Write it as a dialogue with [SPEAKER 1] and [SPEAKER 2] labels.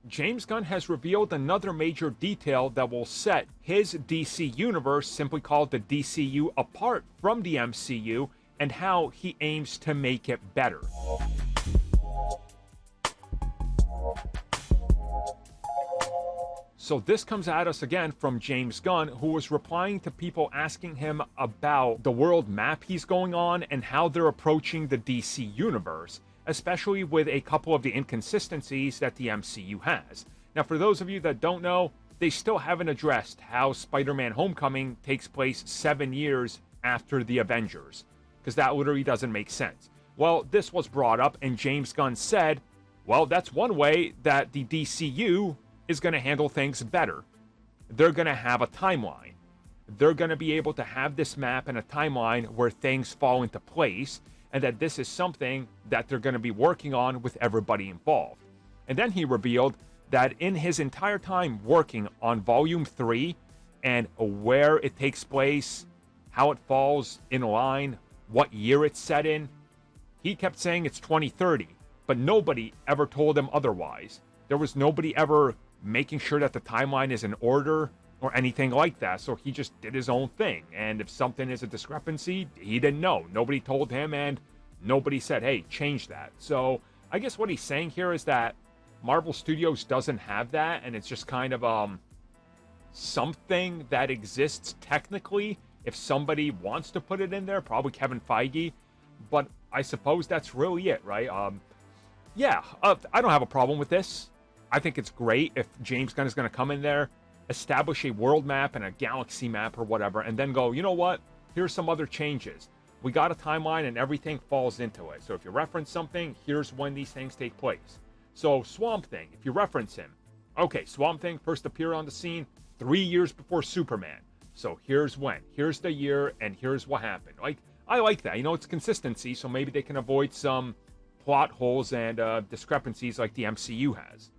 [SPEAKER 1] James Gunn has revealed another major detail that will set his DC universe, simply called the DCU, apart from the MCU, and how he aims to make it better. So this comes at us again from James Gunn, who was replying to people asking him about the world map he's going on and how they're approaching the DC universe, especially with a couple of the inconsistencies that the MCU has. Now, for those of you that don't know, they still haven't addressed how Spider-Man Homecoming takes place 7 years after the Avengers, because that literally doesn't make sense. Well, this was brought up, and James Gunn said, well, that's one way that the DCU is going to handle things better. They're going to have a timeline. They're going to be able to have this map and a timeline where things fall into place, and that this is something that they're going to be working on with everybody involved. And then he revealed that in his entire time working on Volume 3 and where it takes place, how it falls in line, what year it's set in, he kept saying it's 2030, but nobody ever told him otherwise. There was nobody ever making sure that the timeline is in order or anything like that, so he just did his own thing. And if something is a discrepancy, he didn't know. Nobody told him, and nobody said, hey, change that. So I guess what he's saying here is that Marvel Studios doesn't have that, and it's just kind of something that exists technically if somebody wants to put it in there, probably Kevin Feige, but I suppose that's really it, right? I don't have a problem with this. I think it's great if James Gunn is going to come in there, establish a world map and a galaxy map or whatever, and then go, you know what? Here's some other changes. We got a timeline and everything falls into it. So if you reference something, here's when these things take place. So Swamp Thing, if you reference him, okay, Swamp Thing first appeared on the scene 3 years before Superman. So here's when, here's the year, and here's what happened. Like, I like that. You know, it's consistency, so maybe they can avoid some plot holes and discrepancies like the MCU has.